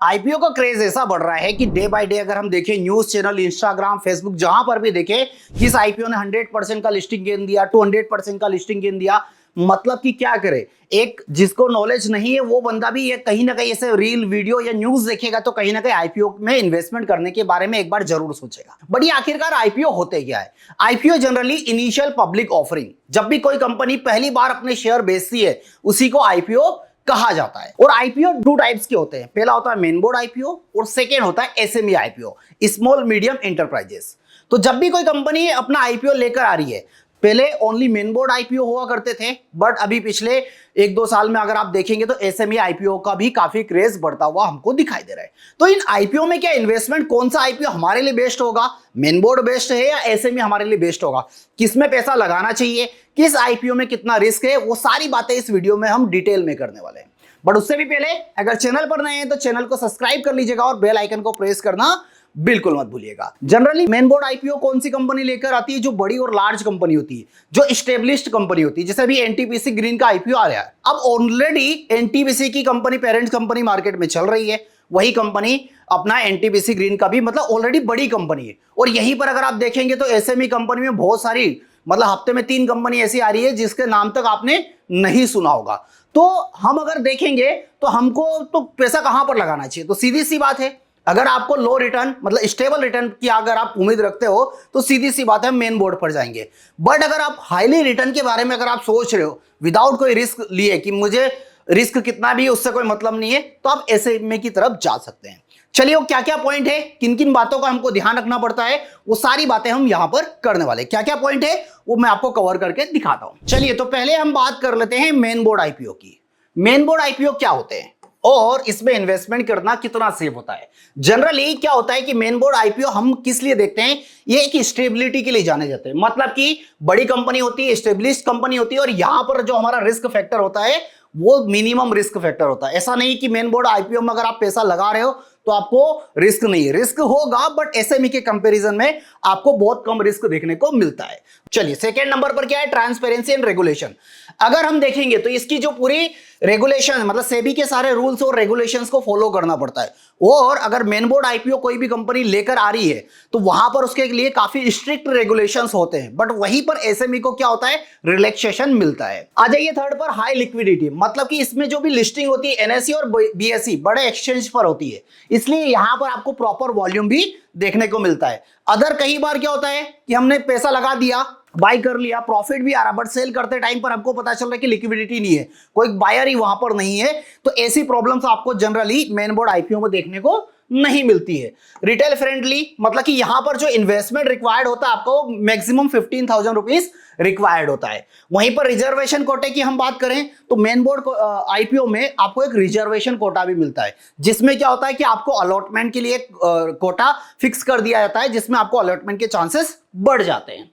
IPO का craze ऐसा बढ़ रहा है कि डे बाय डे अगर हम देखें न्यूज चैनल, इंस्टाग्राम, फेसबुक, जहां पर भी देखें किस आईपीओ ने 100% का लिस्टिंग गेन दिया, 200% का लिस्टिंग गेन दिया। मतलब कि क्या करे, एक जिसको नॉलेज नहीं है वो बंदा भी ये कहीं ना कहीं ऐसे रील, वीडियो या न्यूज देखेगा तो कहीं ना कहीं आईपीओ में इन्वेस्टमेंट करने के बारे में एक बार जरूर सोचेगा। बट ये आखिरकार आईपीओ होते क्या है? IPO generally initial public offering, जब भी कोई कंपनी पहली बार अपने शेयर बेचती है उसी को आईपीओ कहा जाता है। और आईपीओ दो टाइप्स के होते हैं, पहला होता है मेन बोर्ड आईपीओ और सेकेंड होता है SME IPO, small medium enterprises. तो जब भी कोई कंपनी अपना आईपीओ लेकर आ रही है, पहले ओनली मेन बोर्ड आईपीओ हुआ करते थे, बट अभी पिछले 1-2 साल में अगर आप देखेंगे तो एसएमई आईपीओ का भी काफी क्रेज बढ़ता हुआ हमको दिखाई दे रहा है। तो इन आईपीओ में क्या इन्वेस्टमेंट, कौन सा आईपीओ हमारे लिए बेस्ट होगा, मेन बोर्ड बेस्ट है या एसएमई हमारे लिए बेस्ट होगा, किसमें पैसा लगाना चाहिए, किस आईपीओ में कितना रिस्क है, वो सारी बातें इस वीडियो में हम डिटेल में करने वाले हैं। बट उससे भी पहले अगर चैनल पर नए हैं तो चैनल को सब्सक्राइब कर लीजिएगा और बेल आइकन को प्रेस करना बिल्कुल मत भूलिएगा। जनरली मेन बोर्ड आईपीओ कौन सी कंपनी लेकर आती है? जो बड़ी और लार्ज कंपनी होती है, जो एस्टेब्लिश्ड कंपनी होती है, जैसे अभी एनटीपीसी ग्रीन का आईपीओ आ रहा है। अब ऑलरेडी एनटीपीसी की कंपनी, पेरेंट कंपनी मार्केट में चल रही है, वही कंपनी अपना एनटीपीसी ग्रीन का भी मतलब ऑलरेडी बड़ी कंपनी है। और यहीं पर अगर आप देखेंगे तो एसएमई कंपनी में बहुत सारी, मतलब हफ्ते में 3 कंपनी ऐसी आ रही है जिसके नाम तक आपने नहीं सुना होगा। तो हम अगर देखेंगे तो हमको तो पैसा कहां पर लगाना चाहिए? तो सीधी सी बात है, अगर आपको लो रिटर्न मतलब स्टेबल रिटर्न की अगर आप उम्मीद रखते हो तो सीधी सी बात है मेन बोर्ड पर जाएंगे। बट अगर आप हाईली रिटर्न के बारे में अगर आप सोच रहे हो विदाउट कोई रिस्क लिए कि मुझे रिस्क कितना भी उससे कोई मतलब नहीं है, तो आप एसएमई की तरफ जा सकते हैं। चलिए, वो क्या क्या पॉइंट है, किन किन बातों का हमको ध्यान रखना पड़ता है, वो सारी बातें हम यहां पर करने वाले। क्या क्या पॉइंट है वो मैं आपको कवर करके दिखाता हूं। चलिए, तो पहले हम बात कर लेते हैं मेन बोर्ड आईपीओ की। मेन बोर्ड आईपीओ क्या होते हैं और इसमें इन्वेस्टमेंट करना कितना सेफ होता है? जनरली क्या होता है कि मेन बोर्ड आईपीओ हम किस लिए देखते हैं? ये एक स्टेबिलिटी के लिए जाने जाते हैं। मतलब कि बड़ी कंपनी होती है, स्टेब्लिश्ड कंपनी होती है, और यहां पर जो हमारा रिस्क फैक्टर होता है वो मिनिमम रिस्क फैक्टर होता है। ऐसा नहीं कि मेन बोर्ड आईपीओ में अगर आप पैसा लगा रहे हो तो आपको रिस्क नहीं है, रिस्क होगा, बट एसएमई के कंपैरिजन में आपको बहुत कम रिस्क देखने को मिलता है। चलिए, सेकंड नंबर पर क्या है? Transparency and regulation. अगर हम देखेंगे तो इसकी जो पूरी रेगुलेशन, मतलब सेबी के सारे रूल्स और रेगुलेशंस को फॉलो करना पड़ता है। और अगर मेन बोर्ड आईपीओ कोई भी कंपनी लेकर आ रही है तो वहां पर उसके लिए काफी स्ट्रिक्ट रेगुलेशंस होते हैं, बट वहीं पर एसएमई को क्या होता है? रिलैक्सेशन मिलता है। आ जाइए थर्ड पर, हाई लिक्विडिटी। मतलब कि इसमें जो भी लिस्टिंग होती है एनएसई और बीएसई बड़े एक्सचेंज पर होती है, इसलिए यहां पर आपको प्रॉपर वॉल्यूम भी देखने को मिलता है। अदर कई बार क्या होता है कि हमने पैसा लगा दिया, बाय कर लिया, प्रॉफिट भी आ रहा, बट सेल करते टाइम पर हमको पता चल रहा है कि लिक्विडिटी नहीं है, कोई बायर ही वहां पर नहीं है। तो ऐसी प्रॉब्लम्स आपको जनरली मेन बोर्ड आईपीओ में देखने को नहीं मिलती है। रिटेल फ्रेंडली, मतलब कि यहां पर जो इन्वेस्टमेंट रिक्वायर्ड होता है आपको मैक्सिमम 15,000 रुपीज रिक्वायर्ड होता है। वहीं पर रिजर्वेशन कोटे की हम बात करें तो मेन बोर्ड आईपीओ में आपको एक रिजर्वेशन कोटा भी मिलता है, जिसमें क्या होता है कि आपको अलॉटमेंट के लिए कोटा फिक्स कर दिया जाता है, जिसमें आपको अलॉटमेंट के चांसेस बढ़ जाते हैं।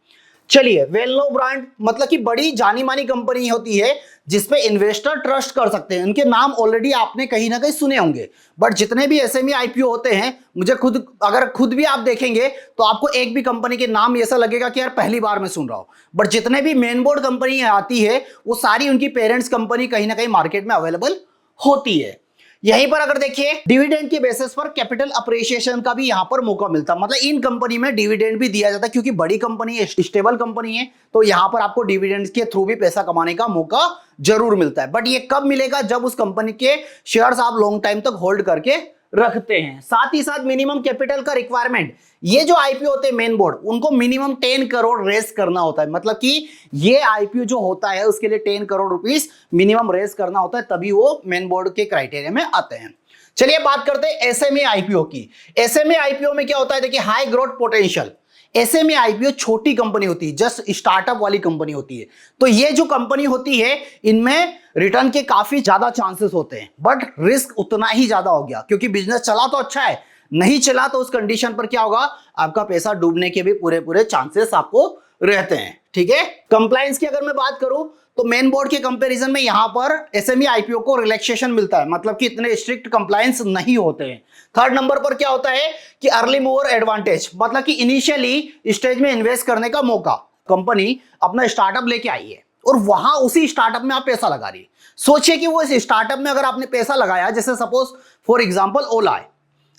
चलिए, वेल नो ब्रांड, मतलब कि बड़ी जानी मानी कंपनी होती है जिसपे इन्वेस्टर ट्रस्ट कर सकते हैं। उनके नाम ऑलरेडी आपने कहीं ना कहीं सुने होंगे। बट जितने भी एसएमई आईपीओ होते हैं, मुझे खुद भी आप देखेंगे तो आपको एक भी कंपनी के नाम ऐसा लगेगा कि यार पहली बार मैं सुन रहा हूं। बट जितने भी मेन बोर्ड कंपनी आती है वो सारी उनकी पेरेंट्स कंपनी कहीं ना कहीं मार्केट में अवेलेबल होती है। यहीं पर अगर देखिए, डिविडेंड के बेसिस पर कैपिटल अप्रिसिएशन का भी यहां पर मौका मिलता है। मतलब इन कंपनी में डिविडेंड भी दिया जाता है, क्योंकि बड़ी कंपनी है, स्टेबल कंपनी है, तो यहां पर आपको डिविडेंड के थ्रू भी पैसा कमाने का मौका जरूर मिलता है। बट ये कब मिलेगा? जब उस कंपनी के शेयर्स आप लॉन्ग टाइम तक होल्ड करके रखते हैं। साथ ही साथ मिनिमम कैपिटल का रिक्वायरमेंट, ये जो आईपीओ होते हैं मेन बोर्ड, उनको मिनिमम 10 करोड़ रेस करना होता है। मतलब कि ये आईपीओ जो होता है उसके लिए 10 करोड़ रुपीस मिनिमम रेस करना होता है, तभी वो मेन बोर्ड के क्राइटेरिया में आते हैं। चलिए, बात करते हैं एसएमई आईपीओ की। एसएमई आईपीओ में क्या होता है? देखिए, high growth potential. SME IPO छोटी कंपनी होती है, जस्ट स्टार्टअप वाली कंपनी होती है। तो ये जो कंपनी होती है इनमें रिटर्न के काफी ज्यादा चांसेस होते हैं, बट रिस्क उतना ही ज्यादा हो गया, क्योंकि बिजनेस चला तो अच्छा है, नहीं चला तो उस कंडीशन पर क्या होगा? आपका पैसा डूबने के भी पूरे चांसेस आपको रहते हैं। ठीक है। कंप्लायंस की अगर मैं बात करूं तो मेन बोर्ड के कंपैरिजन में यहां पर एसएमई आईपीओ को रिलैक्सेशन मिलता है, मतलब कि इतने स्ट्रिक्ट कंप्लायंस नहीं होते हैं। थर्ड नंबर पर क्या होता है कि अर्ली मूवर एडवांटेज, मतलब कि इनिशियली स्टेज में इन्वेस्ट करने का मौका। कंपनी अपना स्टार्टअप लेके आई है और वहां उसी स्टार्टअप में आप पैसा लगा रही है। सोचिए कि वो इस स्टार्टअप में अगर आपने पैसा लगाया, जैसे सपोज फॉर एग्जांपल ओला है,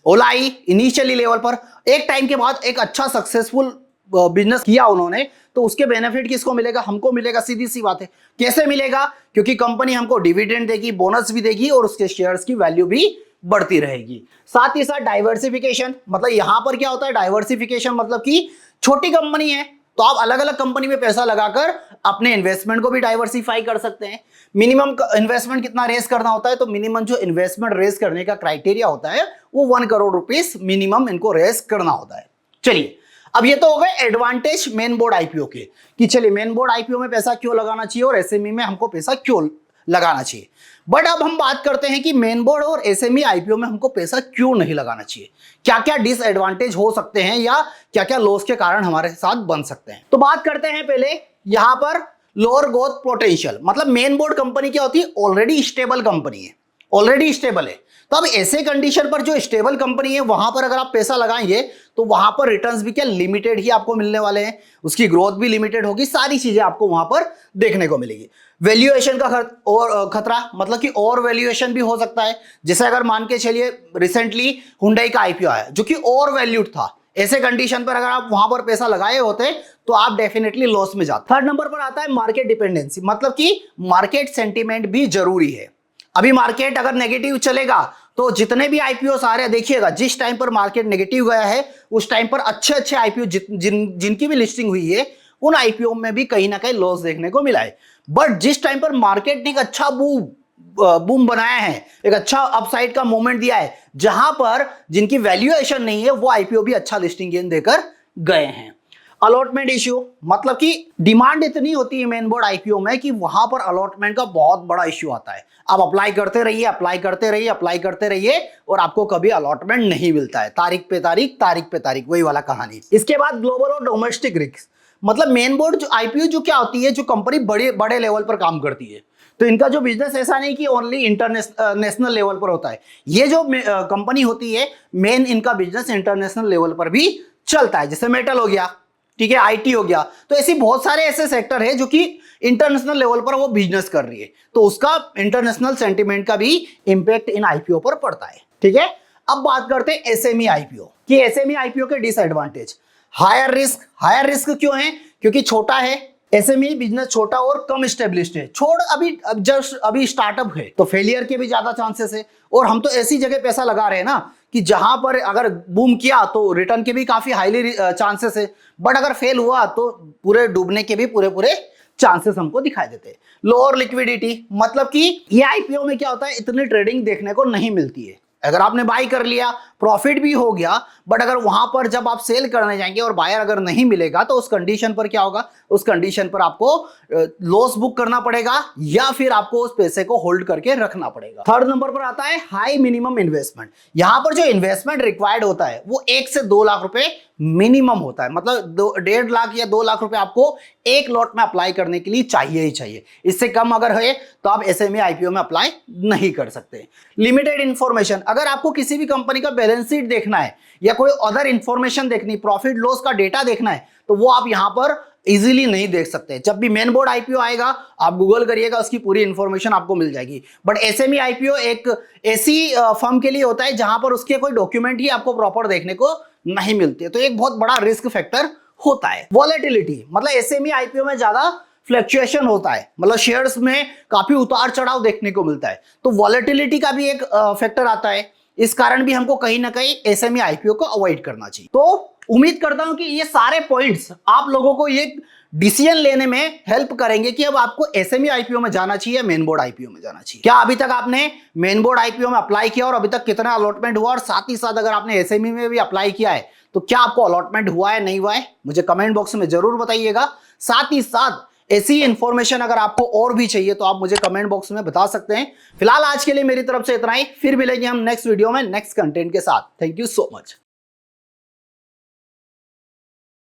ओला आई इनिशियली लेवल पर, एक टाइम के बाद एक अच्छा सक्सेसफुल बिजनेस किया उन्होंने, तो उसके बेनिफिट किसको मिलेगा? हमको मिलेगा। सीधी सी बात है। कैसे मिलेगा? क्योंकि कंपनी हमको डिविडेंड देगी, बोनस भी देगी और उसके शेयर्स की वैल्यू भी बढ़ती रहेगी। साथ ही साथ डाइवर्सिफिकेशन, मतलब यहां पर क्या होता है डाइवर्सिफिकेशन, मतलब कि छोटी कंपनी है तो आप अलग अलग कंपनी में पैसा लगाकर अपने इन्वेस्टमेंट को भी डाइवर्सिफाई कर सकते हैं। मिनिमम इन्वेस्टमेंट कितना रेस करना होता है? तो मिनिमम जो इन्वेस्टमेंट रेस करने का क्राइटेरिया होता है वो 1 करोड़ रुपीस मिनिमम इनको रेस करना होता है। चलिए, अब ये तो हो गए एडवांटेज मेन बोर्ड आईपीओ के, कि चलिए मेन बोर्ड आईपीओ में पैसा क्यों लगाना चाहिए और एसएमई में हमको पैसा क्यों लगाना चाहिए। बट अब हम बात करते हैं कि मेन बोर्ड और एसएमई आईपीओ में हमको पैसा क्यों नहीं लगाना चाहिए, क्या क्या डिसएडवांटेज हो सकते हैं या क्या क्या लॉस के कारण हमारे साथ बन सकते हैं। तो बात करते हैं पहले यहां पर लोअर ग्रोथ पोटेंशियल, मतलब मेन बोर्ड कंपनी क्या होती है? ऑलरेडी स्टेबल कंपनी है, ऑलरेडी स्टेबल है। तो अब ऐसे कंडीशन पर जो स्टेबल कंपनी है वहां पर अगर आप पैसा लगाएंगे तो वहां पर रिटर्न्स भी क्या लिमिटेड ही आपको मिलने वाले हैं, उसकी ग्रोथ भी लिमिटेड होगी, सारी चीजें आपको वहां पर देखने को मिलेगी। वैल्यूएशन का खतरा, मतलब कि और वैल्यूएशन भी हो सकता है। जैसे अगर मान के चलिए रिसेंटली हुंडई का आईपीओ आया जो कि ओवर वैल्यूड था, ऐसे कंडीशन पर अगर आप वहां पर पैसा लगाए होते तो आप डेफिनेटली लॉस में जाते। थर्ड नंबर पर आता है मार्केट डिपेंडेंसी, मतलब कि मार्केट सेंटीमेंट भी जरूरी है। अभी मार्केट अगर नेगेटिव चलेगा तो जितने भी आईपीओ आ रहे हैं, देखिएगा जिस टाइम पर मार्केट नेगेटिव गया है उस टाइम पर अच्छे अच्छे आईपीओ जिनकी भी लिस्टिंग हुई है उन आईपीओ में भी कहीं ना कहीं लॉस देखने को मिला है। बट जिस टाइम पर मार्केट ने एक अच्छा बूम बनाया है, एक अच्छा अपसाइड का मोमेंट दिया है, जहां पर जिनकी वैल्यूएशन नहीं है वो आईपीओ भी अच्छा लिस्टिंग गेन देकर गए हैं। अलॉटमेंट इश्यू, मतलब कि डिमांड इतनी होती है मेन बोर्ड आईपीओ में कि वहां पर अलॉटमेंट का बहुत बड़ा इश्यू आता है। आप अप्लाई करते रहिए, अप्लाई करते रहिए, अप्लाई करते रहिए और आपको कभी अलॉटमेंट नहीं मिलता है। तारीख पे तारीख, तारीख पे तारीख, वही वाला कहानी। इसके बाद ग्लोबल और डोमेस्टिक रिस्क, मतलब मेन बोर्ड जो आईपीओ जो क्या होती है, जो कंपनी बड़े बड़े लेवल पर काम करती है, तो इनका जो बिजनेस ऐसा नहीं कि ओनली इंटरनेशनल लेवल पर होता है। ये जो कंपनी होती है मेन, इनका बिजनेस इंटरनेशनल लेवल पर भी चलता है। जैसे मेटल हो गया, ठीक है, आईटी हो गया, तो ऐसी बहुत सारे ऐसे सेक्टर है जो कि इंटरनेशनल लेवल पर वो बिजनेस कर रही है, तो उसका इंटरनेशनल सेंटीमेंट का भी इंपैक्ट इन आईपीओ पर पड़ता है। ठीक है, अब बात करते हैं एसएमई आईपीओ कि एसएमई आईपीओ के disadvantage. Higher risk, higher risk क्यों है? क्योंकि छोटा है, एसएमई बिजनेस छोटा और कम स्टेब्लिश्ड है, अभी स्टार्टअप है तो फेलियर के भी ज्यादा चांसेस है। और हम तो ऐसी जगह पैसा लगा रहे हैं ना कि जहां पर अगर बूम किया तो रिटर्न के भी काफी हाईली चांसेस है, बट अगर फेल हुआ तो पूरे डूबने के भी पूरे चांसेस हमको दिखाई देते हैं। लोअर लिक्विडिटी, मतलब कि ये आईपीओ में क्या होता है, इतनी ट्रेडिंग देखने को नहीं मिलती है। अगर आपने बाई कर लिया, प्रॉफिट भी हो गया, बट अगर वहां पर जब आप सेल करने जाएंगे और बायर अगर नहीं मिलेगा तो उस कंडीशन पर क्या होगा? उस कंडीशन पर आपको लॉस बुक करना पड़ेगा या फिर आपको उस पैसे को होल्ड करके रखना पड़ेगा। थर्ड नंबर पर आता है हाई मिनिमम इन्वेस्टमेंट। यहां पर जो इन्वेस्टमेंट रिक्वायर्ड होता है वो 1 से 2 लाख रुपए मिनिमम होता है, मतलब 1.5 लाख या 2 लाख रुपए आपको एक लॉट में अप्लाई करने के लिए चाहिए ही चाहिए। इससे कम अगर है तो आप एसएमई आईपीओ में अप्लाई नहीं कर सकते। लिमिटेड इंफॉर्मेशन, अगर आपको किसी भी कंपनी का बैलेंस शीट देखना है या कोई अदर इंफॉर्मेशन देखनी, प्रॉफिट लॉस का डेटा देखना है, तो वो आप यहां पर इजीली नहीं देख सकते। जब भी मेन बोर्ड आईपीओ आएगा आप गूगल करिएगा, उसकी पूरी इंफॉर्मेशन आपको मिल जाएगी। बट एसएमई आईपीओ एक ऐसी फर्म के लिए होता है जहां पर उसके कोई डॉक्यूमेंट ही आपको प्रॉपर देखने को नहीं मिलते, तो एक बहुत बड़ा रिस्क फैक्टर होता है। वॉलेटिलिटी, मतलब एसएमई आईपीओ में ज्यादा फ्लक्चुएशन होता है, मतलब शेयर्स में काफी उतार चढ़ाव देखने को मिलता है, तो वॉलेटिलिटी का भी एक फैक्टर आता है। इस कारण भी हमको कहीं ना कहीं एसएमई आईपीओ को अवॉइड करना चाहिए। तो उम्मीद करता हूं कि ये सारे पॉइंट्स आप लोगों को ये डिसीजन लेने में हेल्प करेंगे कि अब आपको एसएमई आईपीओ में जाना चाहिए, मेन बोर्ड आईपीओ में जाना चाहिए। क्या अभी तक आपने मेन बोर्ड आईपीओ में अप्लाई किया और अभी तक कितना अलॉटमेंट हुआ, और साथ ही साथ अगर आपने एसएमई में भी अप्लाई किया है तो क्या आपको अलॉटमेंट हुआ है नहीं हुआ है, मुझे कमेंट बॉक्स में जरूर बताइएगा। साथ ही साथ ऐसी इंफॉर्मेशन अगर आपको और भी चाहिए तो आप मुझे कमेंट बॉक्स में बता सकते हैं। फिलहाल आज के लिए मेरी तरफ से इतना ही, फिर मिलेंगे हम नेक्स्ट वीडियो में नेक्स्ट कंटेंट के साथ। Thank you so much.